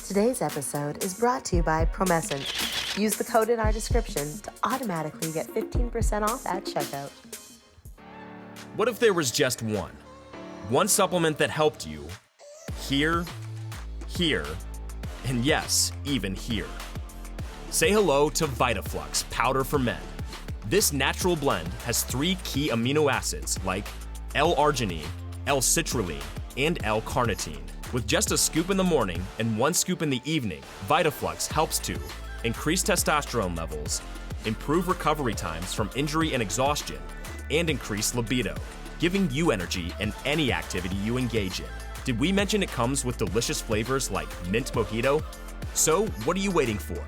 Today's episode is brought to you by Promescent. Use the code in our description to automatically get 15% off at checkout. What if there was just one supplement that helped you here, and yes, even here? Say hello to VitaFlux Powder for Men. This natural blend has 3 key amino acids like L-arginine, L-citrulline, and L-carnitine. With just a scoop in the morning and 1 scoop in the evening, VitaFlux helps to increase testosterone levels, improve recovery times from injury and exhaustion, and increase libido, giving you energy in any activity you engage in. Did we mention it comes with delicious flavors like mint mojito? So, what are you waiting for?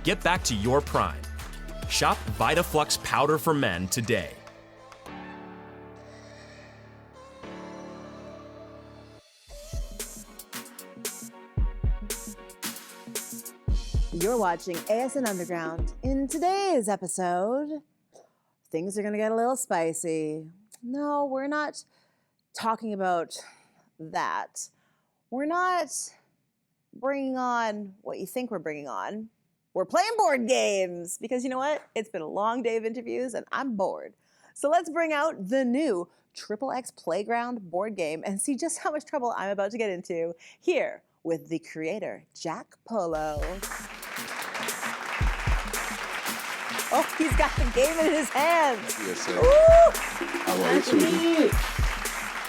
Get back to your prime. Shop VitaFlux Powder for Men today. You're watching ASN Underground. In today's episode, things are going to get a little spicy. No, we're not talking about that. We're not bringing on what you think we're bringing on. We're playing board games because you know what? It's been a long day of interviews and I'm bored. So let's bring out the new XXX Playground board game and see just how much trouble I'm about to get into here with the creator, Jack Polo. Oh, he's got the game in his hands. Yes, sir. Woo! How are you, sweetie?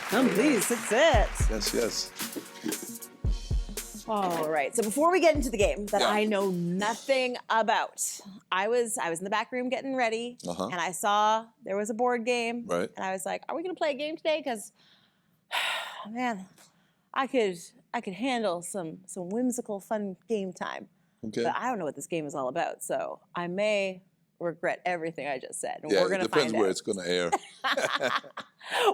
Come please, sit. Yes. All right, so before we get into the game that Yeah. I know nothing about, I was in the back room getting ready, and I saw there was a board game, Right. and I was like, are we gonna play a game today? Because, man, I could handle some whimsical, fun game time. Okay. But I don't know what this game is all about, so I may regret everything I just said. And Yeah, we're gonna it depends find where out. it's going to air.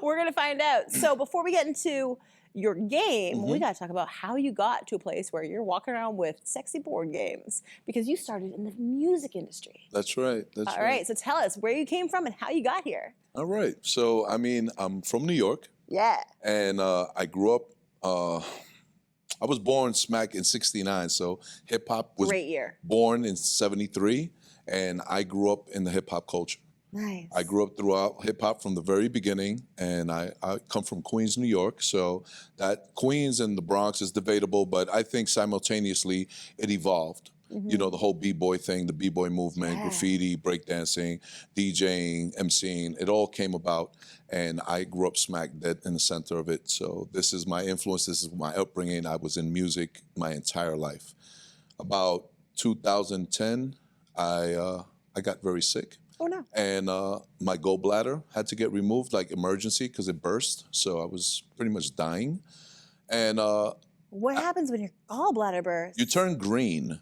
We're gonna find out. So before we get into your game, we gotta talk about how you got to a place where you're walking around with sexy board games because you started in the music industry. That's right. All right, so tell us where you came from and how you got here. All right. So, I mean, I'm from New York, Yeah. and I grew up, I was born smack in 69, so hip-hop was Great year. born in 73, and I grew up in the hip-hop culture. Nice. I grew up throughout hip-hop from the very beginning, and I come from Queens, New York, so that Queens and the Bronx is debatable, but I think simultaneously it evolved. You know, the whole B-boy thing, the B-boy movement, graffiti, breakdancing, DJing, MCing, it all came about, and I grew up smack dead in the center of it. So this is my influence, this is my upbringing. I was in music my entire life. About 2010, I got very sick. Oh no. And my gallbladder had to get removed, like emergency, because it burst. So I was pretty much dying. And What happens when your gallbladder bursts? you turn green.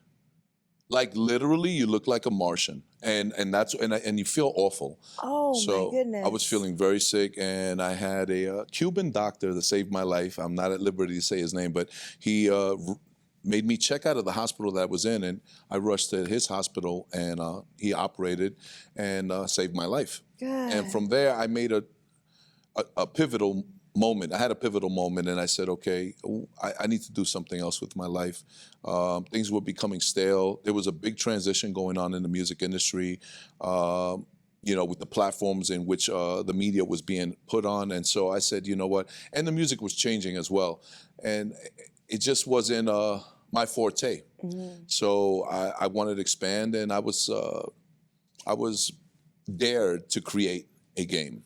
Like literally, you look like a Martian, and you feel awful. Oh So my goodness. I was feeling very sick, and I had a Cuban doctor that saved my life. I'm not at liberty to say his name, but he made me check out of the hospital that I was in, and I rushed to his hospital, and he operated and saved my life. Good. And from there, I made a pivotal moment. I had a pivotal moment, and I said, okay, I need to do something else with my life. Things were becoming stale. There was a big transition going on in the music industry, you know, with the platforms in which the media was being put on. And so I said, you know what? And the music was changing as well. And it just wasn't my forte. So I wanted to expand, and I was dared to create a game.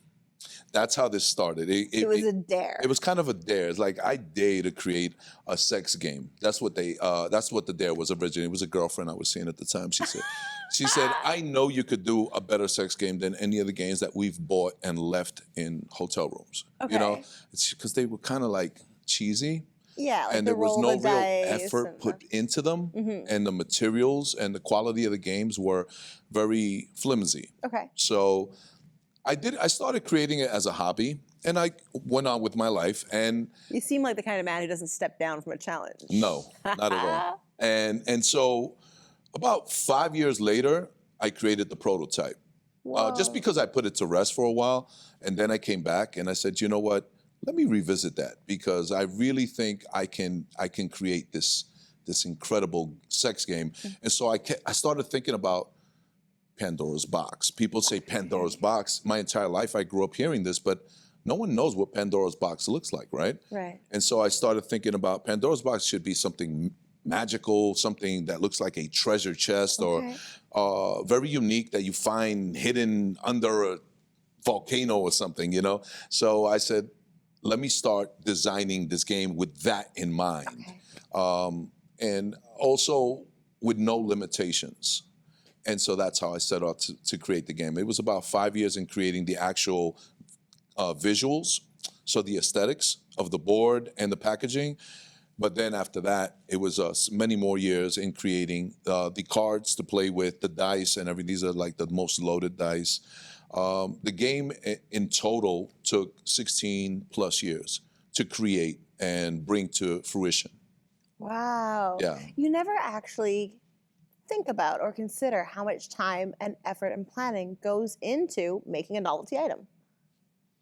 That's how this started. It was a dare. It was kind of a dare. It's like I dare to create a sex game. That's what the dare was originally. It was a girlfriend I was seeing at the time. She said, I know you could do a better sex game than any of the games that we've bought and left in hotel rooms. Okay. You know, it's because they were kind of like cheesy. Yeah, like And the there was roll no the real dice effort and put into them, and the materials and the quality of the games were very flimsy. Okay. So I started creating it as a hobby, and I went on with my life. And You seem like the kind of man who doesn't step down from a challenge. no, not at all. And so about 5 years later, I created the prototype. Just because I put it to rest for a while, and then I came back and I said, you know what? Let me revisit that, because I really think I can create this this incredible sex game. And so I started thinking about Pandora's box. People say Pandora's box. My entire life I grew up hearing this, but no one knows what Pandora's box looks like, right? Right. And so I started thinking about Pandora's box should be something magical, something that looks like a treasure chest or very unique that you find hidden under a volcano or something, you know? So I said, let me start designing this game with that in mind. And also with no limitations. And so that's how I set out to create the game. It was about 5 years in creating the actual visuals, so the aesthetics of the board and the packaging. But then after that, it was many more years in creating the cards to play with, the dice and everything. These are like the most loaded dice. The game in total took 16 plus years to create and bring to fruition. Wow. Yeah. You never actually think about or consider how much time and effort and planning goes into making a novelty item.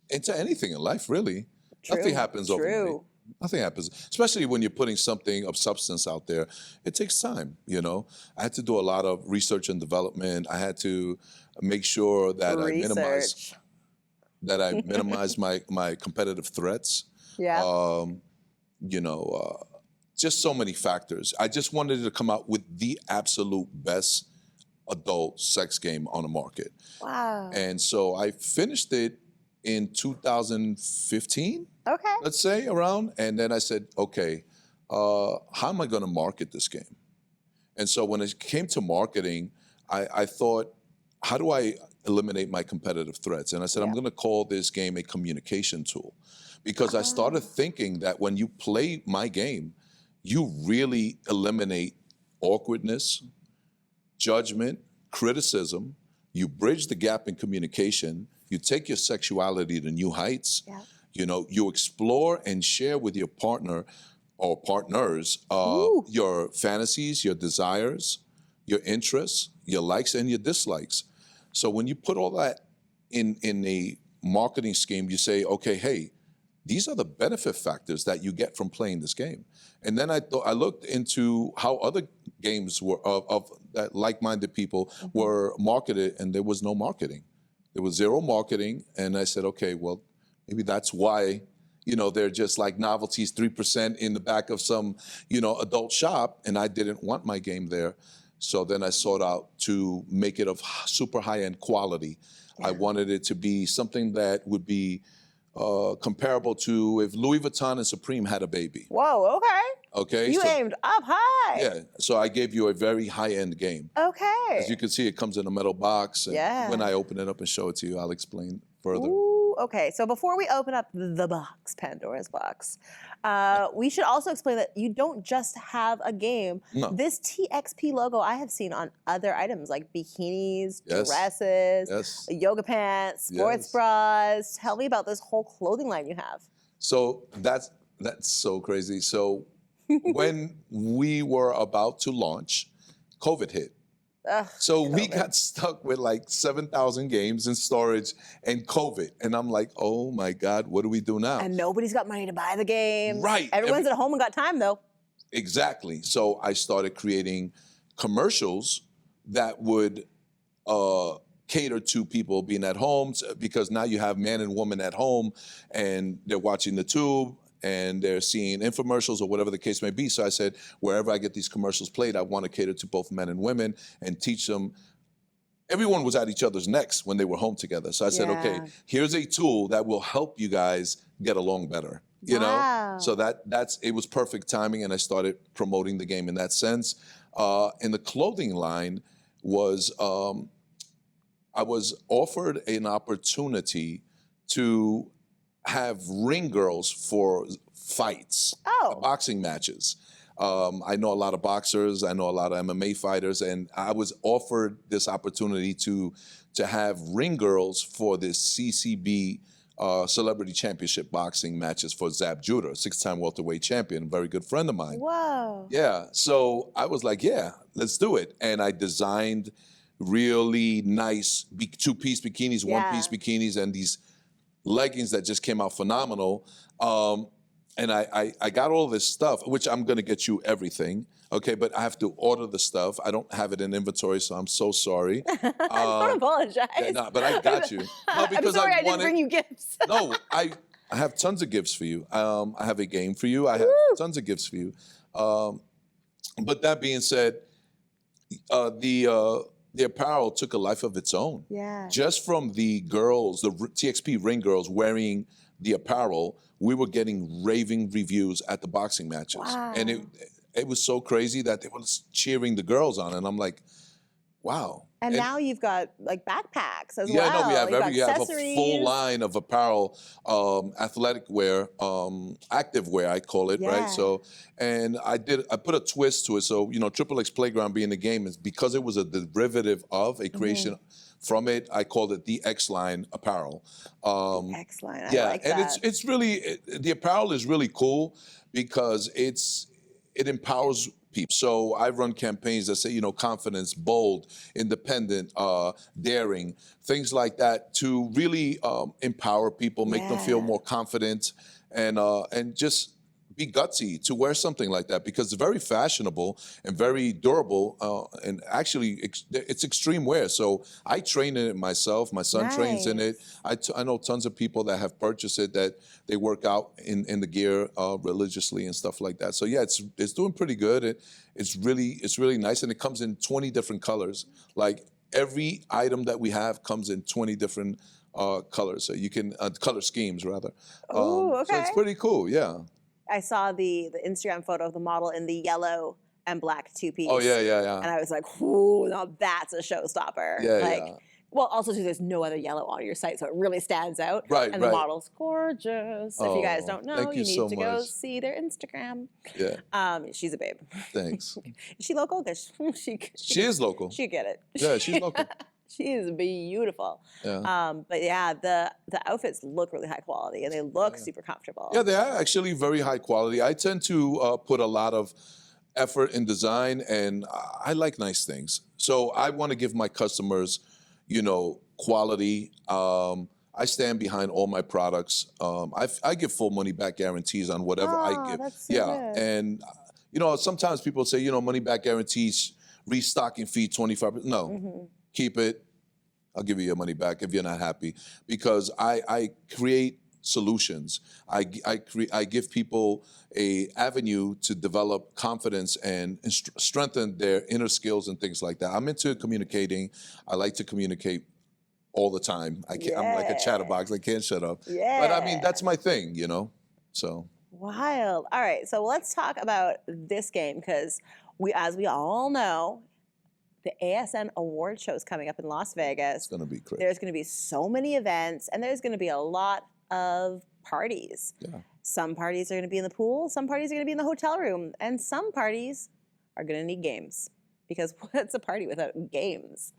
Into anything in life, really. True. Nothing happens overnight. True. Nothing happens, especially when you're putting something of substance out there. It takes time, you know. I had to do a lot of research and development. I had to make sure that I minimize my competitive threats. Yeah. You know, just so many factors. I just wanted to come out with the absolute best adult sex game on the market. Wow. And so I finished it in 2015. Okay. Let's say around. And then I said, okay, how am I going to market this game? And so when it came to marketing, I thought, how do I eliminate my competitive threats? And I said, I'm going to call this game a communication tool. Because I started thinking that when you play my game, you really eliminate awkwardness, judgment, criticism. You bridge the gap in communication. You take your sexuality to new heights. Yeah. You know, you explore and share with your partner or partners your fantasies, your desires, your interests, your likes and your dislikes. So when you put all that in a marketing scheme, you say, okay, hey, these are the benefit factors that you get from playing this game. And then I looked into how other games were of that like-minded people were marketed, and there was no marketing. There was zero marketing, and I said, okay, well, maybe that's why, you know, they're just like novelties, 3% in the back of some, you know, adult shop, and I didn't want my game there. So then I sought out to make it of super high-end quality. I wanted it to be something that would be comparable to if Louis Vuitton and Supreme had a baby. Whoa, okay. Okay. You aimed up high. Yeah. So I gave you a very high-end game. Okay. As you can see, it comes in a metal box. And when I open it up and show it to you, I'll explain further. Ooh, okay. So before we open up the box, Pandora's box, we should also explain that you don't just have a game. No. This TXP logo I have seen on other items like bikinis, dresses, yoga pants, sports bras. Tell me about this whole clothing line you have. So that's so crazy. So when we were about to launch, COVID hit. So we got stuck with like 7,000 games in storage and COVID. And I'm like, oh my God, what do we do now? And nobody's got money to buy the games. Right. Everyone's at home and got time though. Exactly. So I started creating commercials that would cater to people being at home, because now you have man and woman at home and they're watching the tube and they're seeing infomercials or whatever the case may be. So I said, wherever I get these commercials played, I want to cater to both men and women and teach them. Everyone was at each other's necks when they were home together. So I said, okay, here's a tool that will help you guys get along better. You know? So it was perfect timing, and I started promoting the game in that sense. And the clothing line was, I was offered an opportunity to have ring girls for fights, boxing matches. I know a lot of boxers, I know a lot of MMA fighters, and I was offered this opportunity to have ring girls for this CCB Celebrity Championship boxing matches for Zab Judah, 6-time welterweight champion, a very good friend of mine. Whoa. Yeah, so I was like, yeah, let's do it. And I designed really nice two-piece bikinis, one-piece bikinis, and these leggings that just came out phenomenal. and I got all this stuff, which I'm gonna get you everything. Okay, but I have to order the stuff. I don't have it in inventory, so I'm so sorry. Don't apologize. Yeah, no, but I got you. No, I'm sorry I didn't bring you gifts. No, I have tons of gifts for you. I have a game for you. I have tons of gifts for you. But that being said, the apparel took a life of its own. Yeah. Just from the girls, the TXP ring girls wearing the apparel, we were getting raving reviews at the boxing matches. Wow. And it was so crazy that they were cheering the girls on. And I'm like, wow. And now you've got like backpacks as well. Yeah, no, we have a accessories. full line of apparel, athletic wear, active wear, I call it, right? So, and I put a twist to it. So, you know, Triple X Playground being the game is because it was a derivative of a creation from it. I called it the X line apparel. X line, I like and that. it's really the apparel is really cool because it empowers people. So I run campaigns that say, you know, confidence, bold, independent, daring, things like that to really empower people, make them feel more confident, and just be gutsy to wear something like that because it's very fashionable and very durable, and actually it's extreme wear. So I train in it myself. My son trains in it. I know tons of people that have purchased it that they work out in the gear religiously and stuff like that. So yeah, it's doing pretty good. It's really nice, and it comes in 20 different colors. Like every item that we have comes in 20 different colors. So you can color schemes rather. Oh, okay. So it's pretty cool. Yeah. I saw the Instagram photo of the model in the yellow and black two-piece. Oh, yeah. And I was like, ooh, now that's a showstopper. Yeah. Well, also too, there's no other yellow on your site, so it really stands out. Right, and the model's gorgeous. If you guys don't know, thank you you need so to go much. see their Instagram. Yeah. She's a babe. Thanks. Is she local? Because She is local. She get it. Yeah, she's local. She is beautiful. Yeah. But yeah, the outfits look really high quality and they look super comfortable. Yeah, they are actually very high quality. I tend to put a lot of effort in design, and I like nice things. So I want to give my customers, you know, quality. I stand behind all my products. I give full money back guarantees on whatever I give. That's so good. And you know, sometimes people say, you know, money back guarantees, restocking fee 25%. No, keep it. I'll give you your money back if you're not happy, because I create solutions. I give people a avenue to develop confidence and strengthen their inner skills and things like that. I'm into communicating. I like to communicate all the time. I'm like a chatterbox. I can't shut up. Yeah. But I mean, that's my thing, you know? So. Wild. All right, so let's talk about this game because as we all know, the ASN award show is coming up in Las Vegas. It's going to be crazy. There's going to be so many events, and there's going to be a lot of parties. Yeah. Some parties are going to be in the pool, some parties are going to be in the hotel room, and some parties are going to need games because what's a party without games?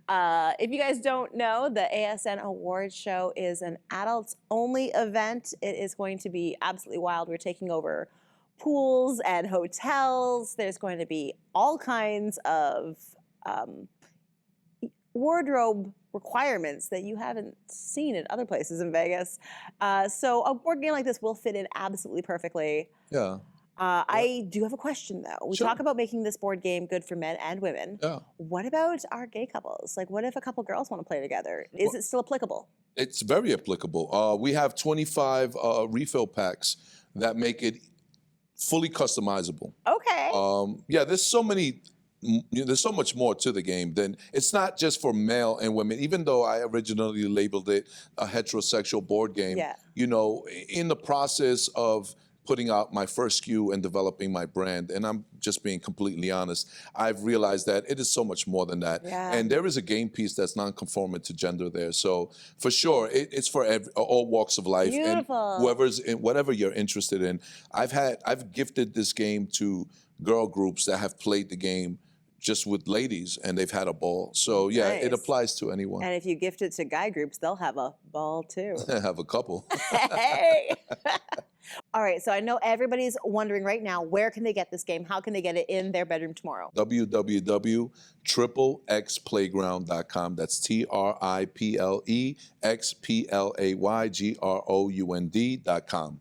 If you guys don't know, the ASN Awards Show is an adults-only event. It is going to be absolutely wild. We're taking over pools and hotels. There's going to be all kinds of wardrobe requirements that you haven't seen in other places in Vegas. So a board game like this will fit in absolutely perfectly. Yeah. I do have a question though. We talk about making this board game good for men and women. Yeah. What about our gay couples? Like what if a couple girls want to play together? Is it still applicable? It's very applicable. We have 25 refill packs that make it fully customizable. Okay. Yeah, there's so much more to the game than it's not just for male and women. Even though I originally labeled it a heterosexual board game, you know, in the process of putting out my first SKU and developing my brand, and I'm just being completely honest, I've realized that it is so much more than that. Yeah. And there is a game piece that's non-conforming to gender there. So for sure, it's for all walks of life. Beautiful. And whatever you're interested in. I've gifted this game to girl groups that have played the game just with ladies, and they've had a ball. So yeah, it applies to anyone. And if you gift it to guy groups, they'll have a ball too. Have a couple. Hey! All right, so I know everybody's wondering right now, where can they get this game? How can they get it in their bedroom tomorrow? www.triplexplayground.com. That's TRIPLEXPLAYGROUND.com.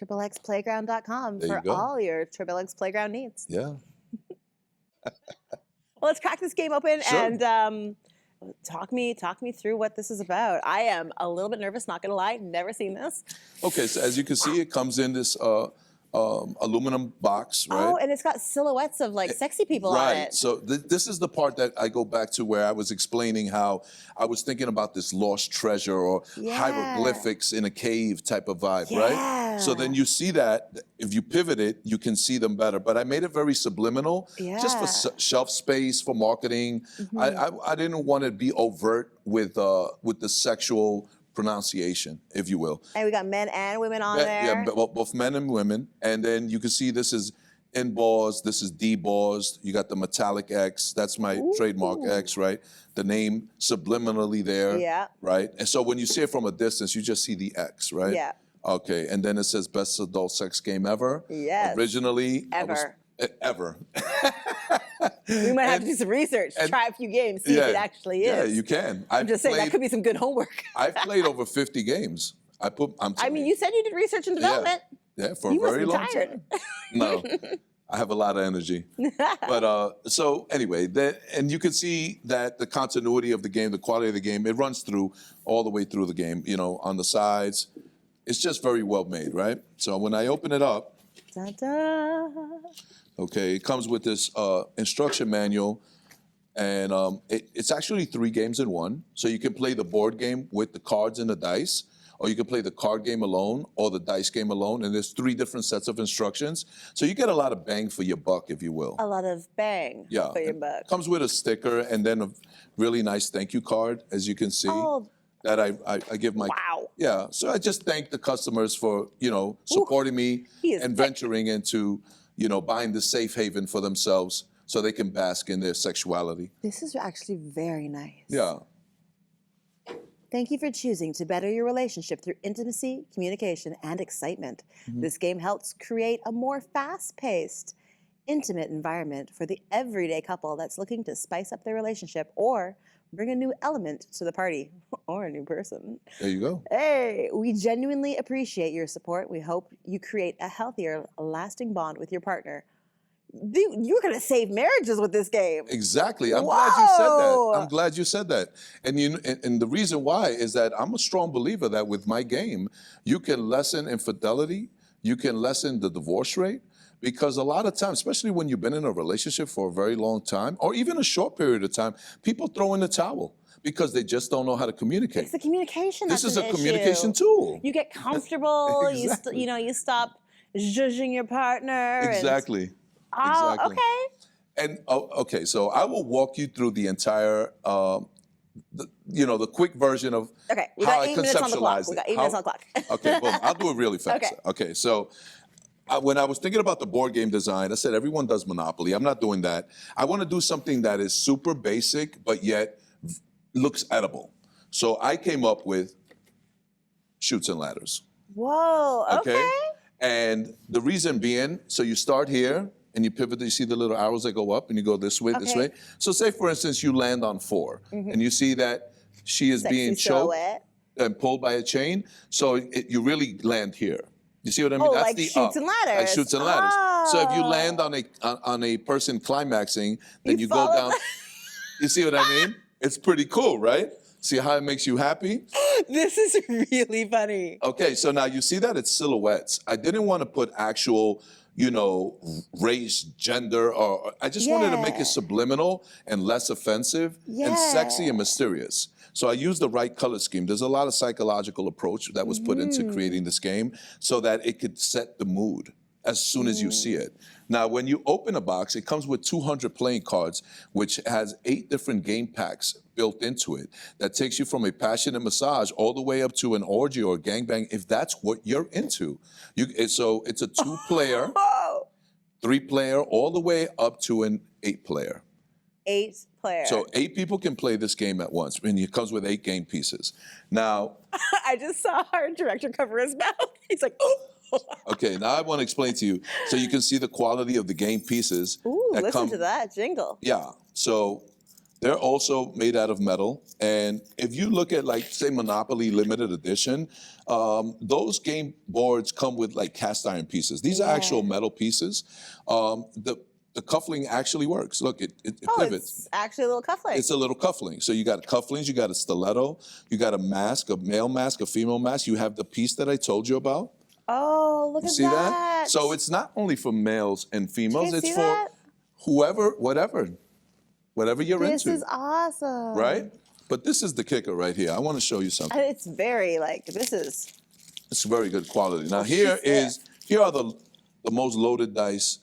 XXXplayground.com There you for go. all your XXX Playground needs. Yeah. Well, let's crack this game open Sure. and talk me through what this is about. I am a little bit nervous, not gonna lie. Never seen this. Okay, so as you can see, it comes in this aluminum box, right? Oh, and it's got silhouettes of like sexy people on Right. it. So this is the part that I go back to where I was explaining how I was thinking about this lost treasure or hieroglyphics in a cave type of vibe, right? So then you see that if you pivot it, you can see them better. But I made it very subliminal, just for shelf space, for marketing. I didn't want to be overt with the sexual pronunciation, if you will. And we got men and women on there. Yeah, both men and women. And then you can see this is embossed, this is debossed. You got the metallic X, that's my trademark X, right? The name subliminally there, right? And so when you see it from a distance, you just see the X, right? Yeah. Okay, and then it says best adult sex game ever. Yes. Originally, Ever. Ever. We might have to do some research, try a few games, see if it actually is. Yeah, you can. I'm just saying that could be some good homework. I've played over 50 games. I mean, you said you did research and development. Yeah, for a very long time. No, I have a lot of energy. But so anyway, and you can see that the continuity of the game, the quality of the game, it runs through all the way through the game. You know, on the sides, it's just very well made, right? So when I open it up, okay, it comes with this instruction manual, and it's actually 3 games in one. So you can play the board game with the cards and the dice, or you can play the card game alone or the dice game alone, and there's 3 different sets of instructions. So you get a lot of bang for your buck, if you will. A lot of bang for your buck. Comes with a sticker and then a really nice thank you card, as you can see. Oh. That I give my... Wow. Yeah, so I just thank the customers for, supporting me and venturing into... buying the safe haven for themselves so they can bask in their sexuality. This is actually very nice. Yeah. Thank you for choosing to better your relationship through intimacy, communication, and excitement. This game helps create a more fast-paced, intimate environment for the everyday couple that's looking to spice up their relationship or bring a new element to the party or a new person. There you go. Hey, we genuinely appreciate your support. We hope you create a healthier, lasting bond with your partner. You're going to save marriages with this game. Exactly. I'm glad you said that. I'm glad you said that. And the reason why is that I'm a strong believer that with my game, you can lessen infidelity, you can lessen the divorce rate, because a lot of times, especially when you've been in a relationship for a very long time, or even a short period of time, people throw in the towel because they just don't know how to communicate. It's the communication This that's is a communication issue. tool. You get comfortable. Exactly. You stop judging your partner. Exactly. Oh, exactly. okay. And okay, so I will walk you through the entire, the quick version of how I conceptualize it. We got 8 minutes on the clock. Okay, boom. I'll do it really fast. Okay, so when I was thinking about the board game design, I said everyone does Monopoly. I'm not doing that. I want to do something that is super basic, but yet looks edible. So I came up with Chutes and Ladders. Whoa, okay. And the reason being, so you start here, and you pivot, you see the little arrows that go up, and you go this way, this way. So say, for instance, you land on 4, and you see that she is being choked and pulled by a chain. So you really land here. You see what I mean? Oh, That's like the Chutes and Ladders. Like Chutes and Ladders. Oh. So if you land on a person climaxing, then you go down. You see what I mean? It's pretty cool, right? See how it makes you happy? This is really funny. Okay, so now you see that it's silhouettes. I didn't want to put actual, race, gender, or I just wanted to make it subliminal and less offensive and sexy and mysterious. So I used the right color scheme. There's a lot of psychological approach that was put into creating this game so that it could set the mood as soon as you see it. Now, when you open a box, it comes with 200 playing cards, which has 8 different game packs built into it that takes you from a passionate massage all the way up to an orgy or a gangbang, if that's what you're into. So it's a 2-player, 3-player, all the way up to an 8-player. 8 players. So 8 people can play this game at once, and it comes with 8 game pieces. Now, I just saw our director cover his mouth. He's like, oh. Okay, now I want to explain to you. So you can see the quality of the game pieces. Ooh, listen to that jingle. Yeah, so They're also made out of metal. And if you look at, like, say, Monopoly limited edition, those game boards come with like cast iron pieces. These are actual metal pieces. The cuffling actually works. Look, it pivots. It's actually a little cufflink. It's a little cuffling. So you got cufflings, you got a stiletto, you got a mask, a male mask, a female mask. You have the piece that I told you about. Oh, look You at see that? So it's not only for males and females, you it's see for that? whoever, whatever you're This into. is awesome. Right? But this is the kicker right here. I want to show you something. And it's very this is. It's very good quality. Now she's here are the most loaded dice.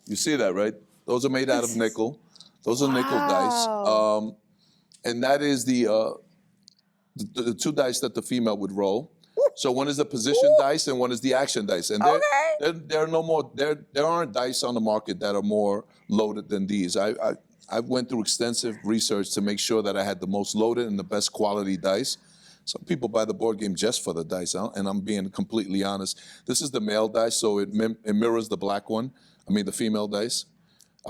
You see that, right? Those are made out of nickel. Those are nickel dice. And that is the two dice that the female would roll. So one is the position dice and one is the action dice. And there are no more. There aren't dice on the market that are more loaded than these. I went through extensive research to make sure that I had the most loaded and the best quality dice. Some people buy the board game just for the dice, and I'm being completely honest. This is the male dice, so it mirrors the black one. I mean, the female dice.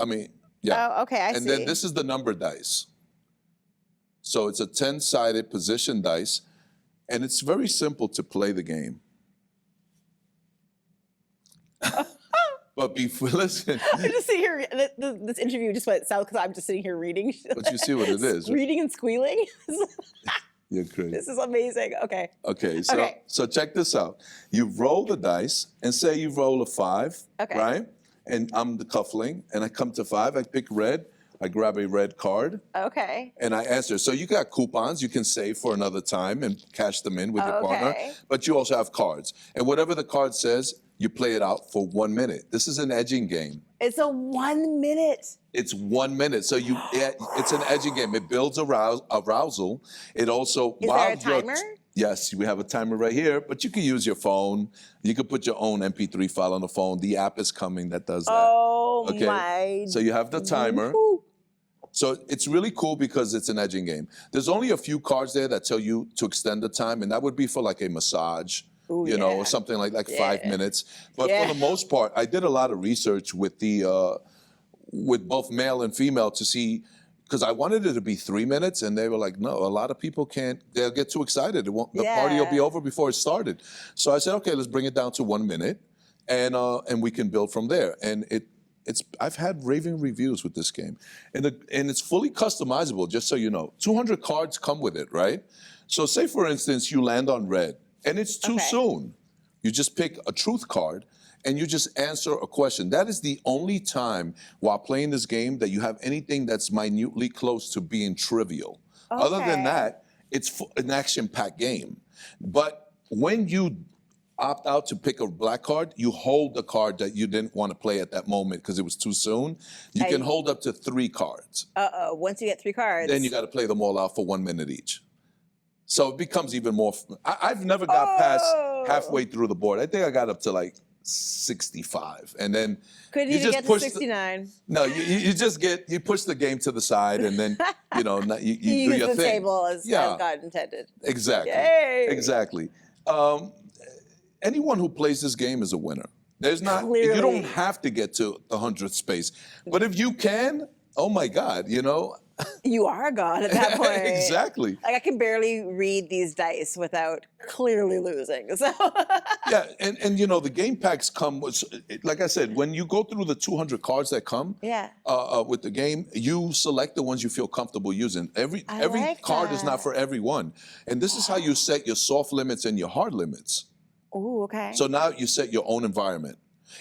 I mean, yeah. Oh, okay, I see. And then this is the number dice. So it's a 10-sided position dice, and it's very simple to play the game. But before, listen. I just sit here. This interview just went south because I'm just sitting here reading. But you see what it is. Reading and squealing. You're crazy. This is amazing. Okay. Okay, so check this out. You roll the dice, and say you roll a 5, right? And I'm the cuffling, and I come to 5. I pick red. I grab a red card. Okay. And I answer. So you got coupons you can save for another time and cash them in with your partner. But you also have cards. And whatever the card says, you play it out for 1 minute. This is an edging game. It's a 1 minute. It's 1 minute. So it's an edging game. It builds arousal. It also... Is there a timer? Yes, we have a timer right here, but you can use your phone. You can put your own MP3 file on the phone. The app is coming that does that. Oh, my. So you have the timer. So it's really cool because it's an edging game. There's only a few cards there that tell you to extend the time, and that would be for like a massage, or something like 5 minutes. But for the most part, I did a lot of research with with both male and female to see, because I wanted it to be 3 minutes, and they were like, no, a lot of people can't, they'll get too excited. The party will be over before it started. So I said, okay, let's bring it down to 1 minute, and we can build from there. And I've had raving reviews with this game, and it's fully customizable. Just so you know, 200 cards come with it, right? So say for instance you land on red, and it's too soon. You just pick a truth card, and you just answer a question. That is the only time while playing this game that you have anything that's minutely close to being trivial. Other than that, it's an action-packed game. But when you opt out to pick a black card, you hold the card that you didn't want to play at that moment because it was too soon. You can hold up to 3 cards. Once you get 3 cards. Then you got to play them all out for 1 minute each. So it becomes even more. I've never got past halfway through the board. I think I got up to like 65, and then couldn't you even just get push to 69. No, you push the game to the side, and then you do your the thing. Table as God intended. Exactly. Yay. Exactly. Anyone who plays this game is a winner. There's not. Clearly. You don't have to get to the 100th space, but if you can, oh my God, You are a god at that point. Exactly. Like I can barely read these dice without clearly losing. So yeah, and the game packs come with, like I said, when you go through the 200 cards that come with the game, you select the ones you feel comfortable using. Every card is not for everyone, and this is how you set your soft limits and your hard limits. Oh, okay. So now you set your own environment.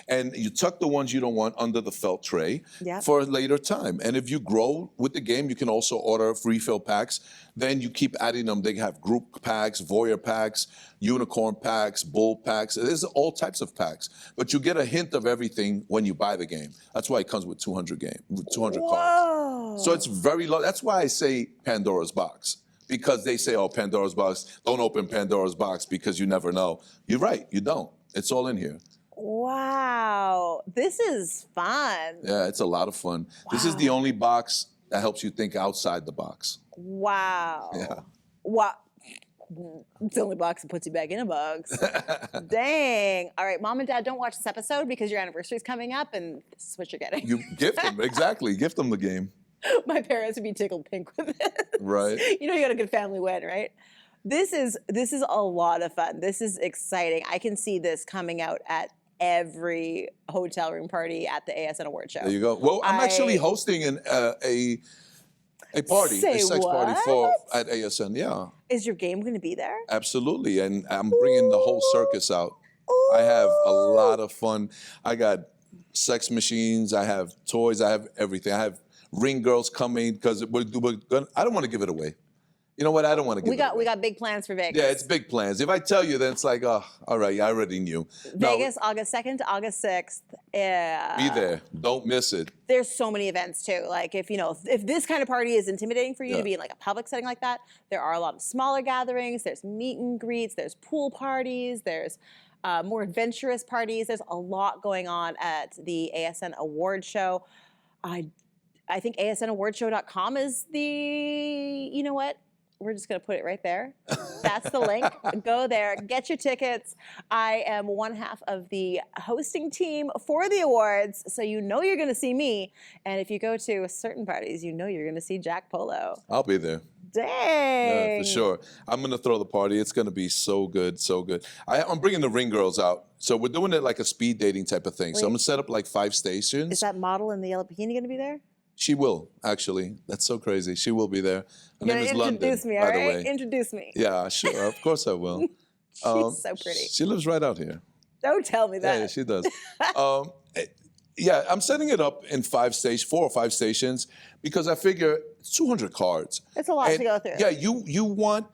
And you tuck the ones you don't want under the felt tray for a later time. And if you grow with the game, you can also order refill packs. Then you keep adding them. They have group packs, voyeur packs, unicorn packs, bull packs. There's all types of packs. But you get a hint of everything when you buy the game. That's why it comes with 200 cards. So it's very low. That's why I say Pandora's box. Because they say, oh, Pandora's box, don't open Pandora's box because you never know. You're right, you don't. It's all in here. Wow, this is fun. Yeah, it's a lot of fun. Wow. This is the only box that helps you think outside the box. Wow. Yeah. Wow. It's the only box that puts you back in a box. Dang. All right, Mom and Dad, don't watch this episode because your anniversary is coming up and this is what you're getting. You gift them, exactly. Gift them the game. My parents would be tickled pink with this. Right. You know, you got a good family win, right? This is a lot of fun. This is exciting. I can see this coming out at every hotel room party at the ASN Award Show. There you go. Well, I'm actually hosting a party, Say a sex party what? at ASN. Yeah, Is your game going to be there? absolutely. And I'm bringing the whole circus out. I have a lot of fun. I got sex machines. I have toys. I have everything. I have ring girls coming because we're gonna. I don't want to give it away. You know what? I don't want to give it away. We got big plans for Vegas. Yeah, it's big plans. If I tell you, then it's like, oh, all right, I already knew. Vegas, August 2nd to August 6th. Be there. Don't miss it. There's so many events too. Like if this kind of party is intimidating for you to be in like a public setting like that, there are a lot of smaller gatherings. There's meet and greets. There's pool parties. There's more adventurous parties. There's a lot going on at the ASN Award Show. I think asnawardshow.com is the, you know what? We're just going to put it right there. That's the link. Go there, get your tickets. I am one half of the hosting team for the awards, so you know you're going to see me. And if you go to certain parties, you know you're going to see Jack Polo. I'll be there. Dang. Yeah, for sure. I'm going to throw the party. It's going to be so good, so good. I'm bringing the ring girls out. So we're doing it like a speed dating type of thing. So I'm going to set up like 5 stations. Is that model in the yellow bikini going to be there? She will, actually. That's so crazy. She will be there. Her name is London, introduce me, by all the right? way. Introduce me. Yeah, sure. Of course I will. She's so pretty. She lives right out here. Don't tell me that. Yeah, she does. Yeah, I'm setting it up in 4 or 5 stations because I figure it's 200 cards. It's a lot to go through. Yeah, you want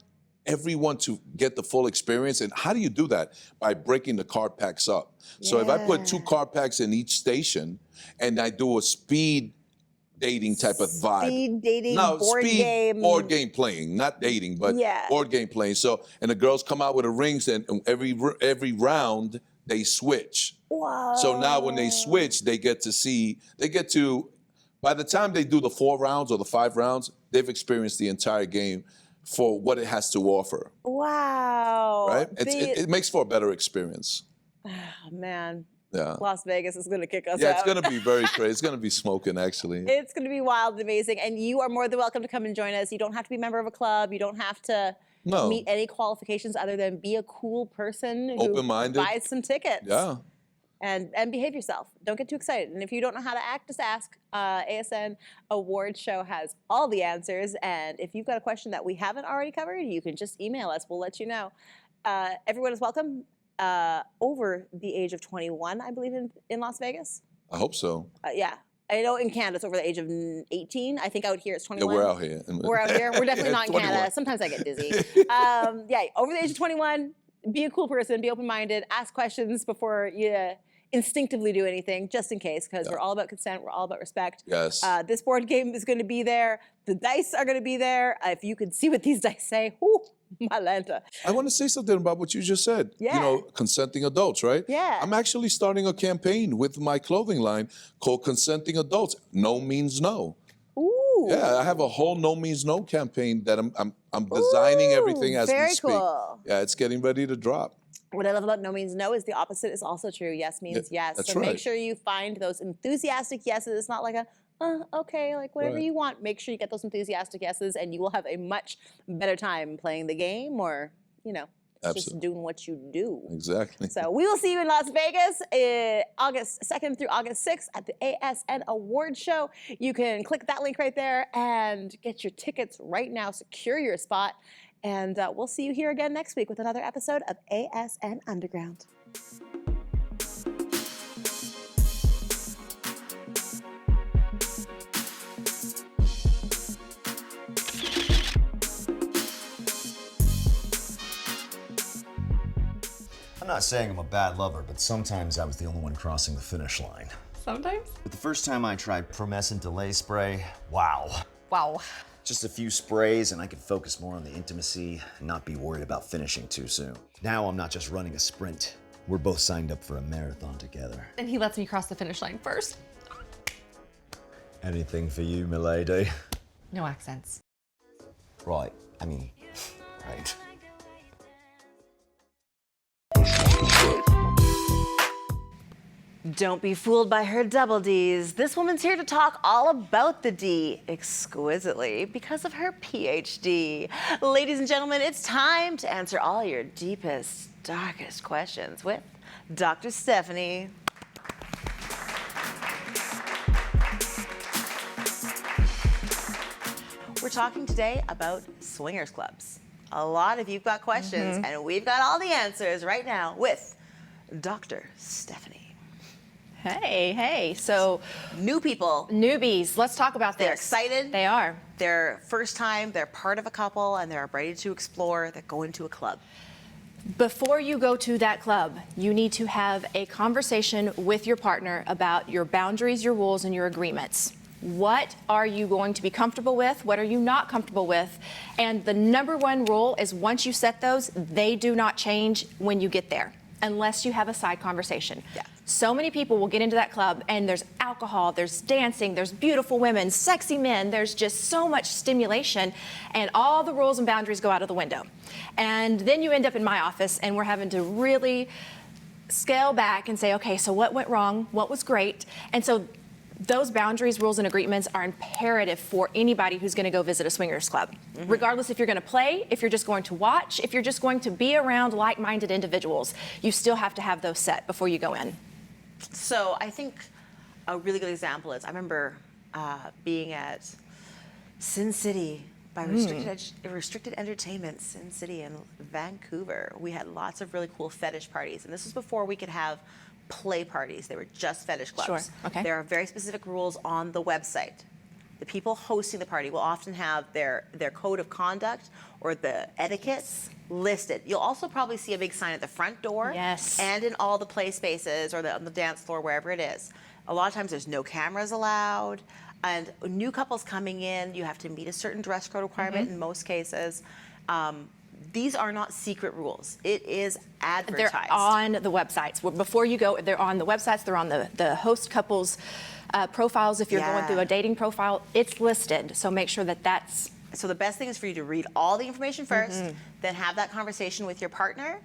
everyone to get the full experience. And how do you do that? By breaking the card packs up. So if I put 2 card packs in each station and I do a speed dating type of vibe. Speed dating, No, board speed game. board game playing, not dating, but board game playing. So, and the girls come out with the rings, and every round they switch. Whoa. So now when they switch, by the time they do the 4 rounds or the 5 rounds, they've experienced the entire game for what it has to offer. Wow. Right? It makes for a better experience. Oh, man. Yeah. Las Vegas is going to kick us out. Yeah, it's going to be very crazy. It's going to be smoking, actually. It's going to be wild and amazing. And you are more than welcome to come and join us. You don't have to be a member of a club. You don't have to meet any qualifications other than be a cool person who open-minded, buys some tickets. Yeah. And behave yourself. Don't get too excited. And if you don't know how to act, just ask. ASN Award Show has all the answers. And if you've got a question that we haven't already covered, you can just email us. We'll let you know. Everyone is welcome. Over the age of 21, I believe, in Las Vegas. I hope so. Yeah. I know in Canada it's over the age of 18. I think out here it's 21. Yeah, we're out here. We're out here. We're definitely not in 21. Canada. Sometimes I get dizzy. Yeah, over the age of 21, be a cool person, be open-minded, ask questions before you instinctively do anything, just in case, because we're all about consent, we're all about respect. Yes. This board game is going to be there. The dice are going to be there. If you could see what these dice say, whoo, my Lanta. I want to say something about what you just said. Yeah. You know, consenting adults, right? Yeah. I'm actually starting a campaign with my clothing line called Consenting Adults. No means no. Ooh. Yeah, I have a whole no means no campaign that I'm designing everything as we very speak. cool. Yeah, it's getting ready to drop. What I love about no means no is the opposite is also true. Yes means yes. That's so right. make sure you find those enthusiastic yeses. It's not like a, okay, like whatever Right. you want. Make sure you get those enthusiastic yeses and you will have a much better time playing the game or, just Absolutely. doing what you do. Exactly. So we will see you in Las Vegas August 2nd through August 6th at the ASN Award Show. You can click that link right there and get your tickets right now. Secure your spot. And we'll see you here again next week with another episode of ASN Underground. I'm not saying I'm a bad lover, but sometimes I was the only one crossing the finish line. Sometimes? But the first time I tried promescent delay spray, wow. Wow. Just a few sprays and I could focus more on the intimacy and not be worried about finishing too soon. Now I'm not just running a sprint. We're both signed up for a marathon together. And he lets me cross the finish line first. Anything for you, milady? No accents. Right, right. Don't be fooled by her double D's. This woman's here to talk all about the D exquisitely because of her PhD. Ladies and gentlemen, it's time to answer all your deepest, darkest questions with Dr. Stephanie. We're talking today about swingers clubs. A lot of you've got questions, and we've got all the answers right now with Dr. Stephanie. Hey. So, New people, newbies, let's talk about this. they're excited. They are. They're first time, they're part of a couple, and they're ready to explore. They're going to a club. Before you go to that club, you need to have a conversation with your partner about your boundaries, your rules, and your agreements. What are you going to be comfortable with? What are you not comfortable with? And the number one rule is once you set those, they do not change when you get there, unless you have a side conversation. Yeah. So many people will get into that club and there's alcohol, there's dancing, there's beautiful women, sexy men, there's just so much stimulation, and all the rules and boundaries go out of the window. And then you end up in my office and we're having to really scale back and say, okay, so what went wrong? What was great? And so those boundaries, rules, and agreements are imperative for anybody who's going to go visit a swingers club. Regardless if you're going to play, if you're just going to watch, if you're just going to be around like-minded individuals, you still have to have those set before you go in. So I think a really good example is I remember being at Sin City by Restricted Entertainment, Sin City in Vancouver. We had lots of really cool fetish parties, and this was before we could have play parties. They were just fetish clubs. Sure, okay. There are very specific rules on the website. The people hosting the party will often have their code of conduct or the etiquettes listed. You'll also probably see a big sign at the front door. Yes. And in all the play spaces or on the dance floor, wherever it is. A lot of times there's no cameras allowed. And new couples coming in, you have to meet a certain dress code requirement in most cases. These are not secret rules. It is advertised. They're on the websites. Before you go, they're on the websites. They're on the host couples' profiles. If you're going through a dating profile, it's listed. So make sure that that's... So the best thing is for you to read all the information first, then have that conversation with your partner.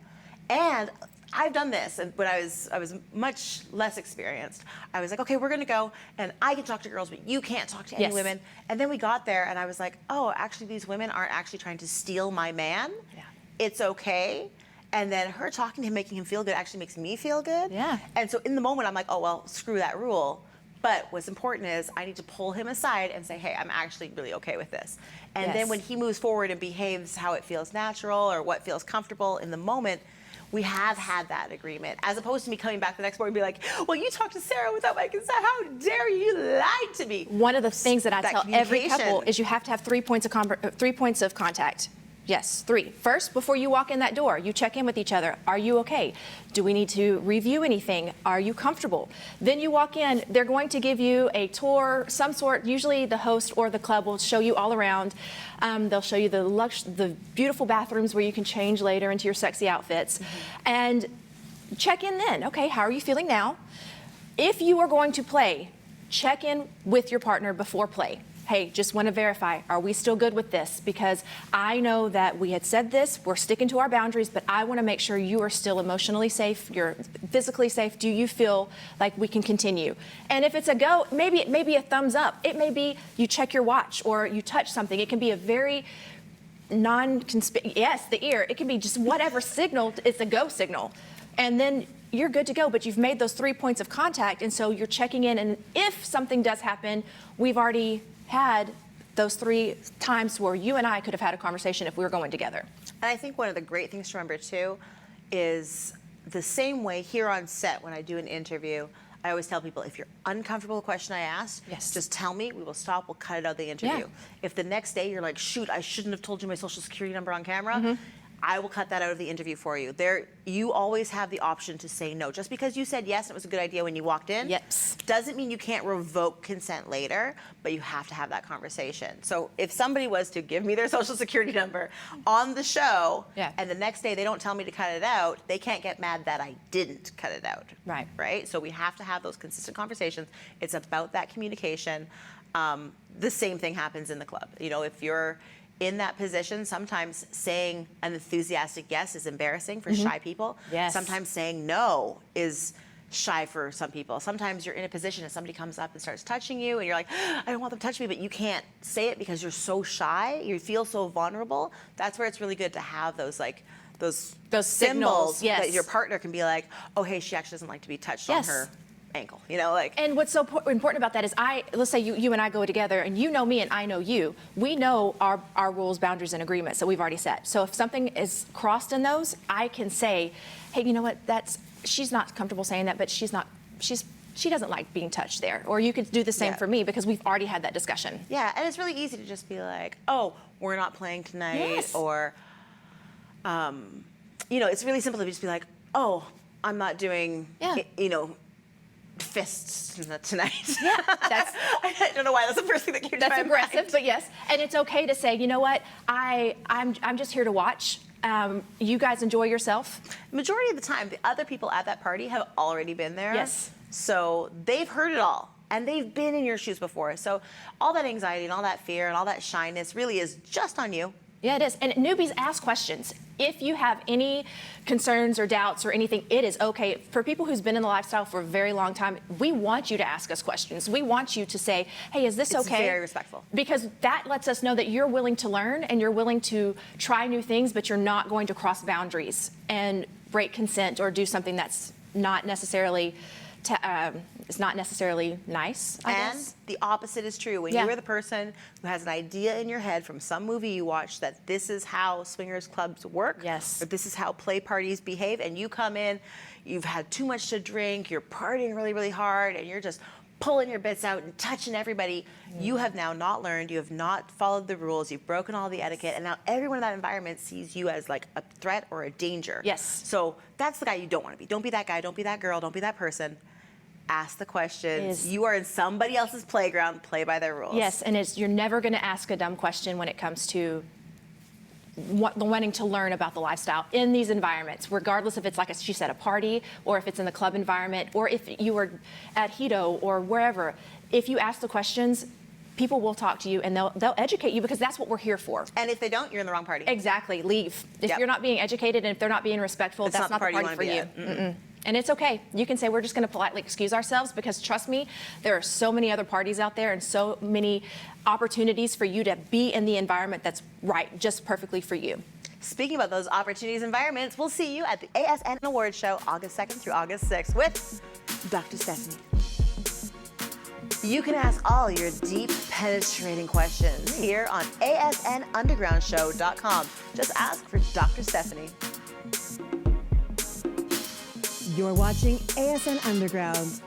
And I've done this, but I was much less experienced. I was like, okay, we're gonna go, and I can talk to girls, but you can't talk to any women. And then we got there, and I was like, oh, actually, these women aren't actually trying to steal my man. Yeah. It's okay. And then her talking to him, making him feel good, actually makes me feel good. Yeah. And so in the moment, I'm like, oh, well, screw that rule. But what's important is I need to pull him aside and say, hey, I'm actually really okay with this. And then when he moves forward and behaves how it feels natural or what feels comfortable in the moment, we have had that agreement, as opposed to me coming back the next morning and be like, well, you talked to Sarah without my consent. How dare you lie to me? One of the things that I tell every couple communication. is you have to have 3 points of contact. Yes, 3. First, before you walk in that door, you check in with each other. Are you okay? Do we need to review anything? Are you comfortable? Then you walk in, they're going to give you a tour, some sort. Usually the host or the club will show you all around. They'll show you the beautiful bathrooms where you can change later into your sexy outfits. And check in then. Okay, how are you feeling now? If you are going to play, check in with your partner before play. Hey, just want to verify, are we still good with this? Because I know that we had said this, we're sticking to our boundaries, but I want to make sure you are still emotionally safe, you're physically safe. Do you feel like we can continue? And if it's a go, maybe it may be a thumbs up. It may be you check your watch or you touch something. It can be a very non-conspicuous, yes, the ear. It can be just whatever signal, it's a go signal. And then you're good to go, but you've made those 3 points of contact, and so you're checking in, and if something does happen, we've already had those 3 times where you and I could have had a conversation if we were going together. And I think one of the great things to remember too is the same way here on set when I do an interview, I always tell people, if you're uncomfortable with the question I asked, just tell me, we will stop, we'll cut it out of the interview. If the next day you're like, shoot, I shouldn't have told you my social security number on camera, I will cut that out of the interview for you. You always have the option to say no. Just because you said yes and it was a good idea when you walked in, doesn't mean you can't revoke consent later, but you have to have that conversation. So if somebody was to give me their social security number on the show, and the next day they don't tell me to cut it out, they can't get mad that I didn't cut it out. Right? So we have to have those consistent conversations. It's about that communication. The same thing happens in the club. You know, if you're in that position, sometimes saying an enthusiastic yes is embarrassing for shy people. Sometimes saying no is shy for some people. Sometimes you're in a position and somebody comes up and starts touching you and you're like, I don't want them to touch me, but you can't say it because you're so shy, you feel so vulnerable. That's where it's really good to have those symbols yes. that your partner can be like, oh, hey, she actually doesn't like to be touched Yes. on her ankle, you know, like. And what's so important about that is let's say you and I go together and you know me and I know you. We know our rules, boundaries, and agreements that we've already set. So if something is crossed in those, I can say, hey, you know what, she's not comfortable saying that, but she doesn't like being touched there. Or you could do the same Yeah. for me because we've already had that discussion. Yeah, and it's really easy to just be like, oh, we're not playing tonight, Yes. or, you know, it's really simple to just be like, oh, I'm not doing, Yeah. you know, fists tonight. Yeah, I don't know why that's the first thing that came to my That's aggressive, mind. but yes. And it's okay to say, you know what, I'm just here to watch. You guys enjoy yourself. Majority of the time, the other people at that party have already been there. Yes. So they've heard it all, and they've been in your shoes before. So all that anxiety and all that fear and all that shyness really is just on you. Yeah, it is. And newbies, ask questions. If you have any concerns or doubts or anything, it is okay. For people who's been in the lifestyle for a very long time, we want you to ask us questions. We want you to say, hey, is this It's okay? very respectful. Because that lets us know that you're willing to learn and you're willing to try new things, but you're not going to cross boundaries and break consent or do something that's not necessarily nice, I And guess. the opposite is true. When Yeah. you are the person who has an idea in your head from some movie you watch that this is how swingers clubs work, Yes. or this is how play parties behave, and you come in, you've had too much to drink, you're partying really, really hard, and you're just pulling your bits out and touching everybody, you have now not learned, you have not followed the rules, you've broken all the etiquette, and now everyone in that environment sees you as like a threat or a danger. Yes. So that's the guy you don't want to be. Don't be that guy, don't be that girl, don't be that person. Ask the questions. You are in somebody else's playground. Play by their rules. Yes, and you're never going to ask a dumb question when it comes to wanting to learn about the lifestyle in these environments, regardless if it's, like she said, a party, or if it's in the club environment, or if you were at Hito or wherever. If you ask the questions, people will talk to you and they'll educate you because that's what we're here for. And if they don't, you're in the wrong party. Exactly. Leave. If Yep. you're not being educated and if they're not being respectful, It's that's not the party wanna for be you. at. Mm-mm. And it's okay. You can say we're just going to politely excuse ourselves because trust me, there are so many other parties out there and so many opportunities for you to be in the environment that's right, just perfectly for you. Speaking about those opportunities environments, we'll see you at the ASN Awards Show August 2nd through August 6th with Dr. Stephanie. You can ask all your deep, penetrating questions here on asnundergroundshow.com. Just ask for Dr. Stephanie. You're watching ASN Underground.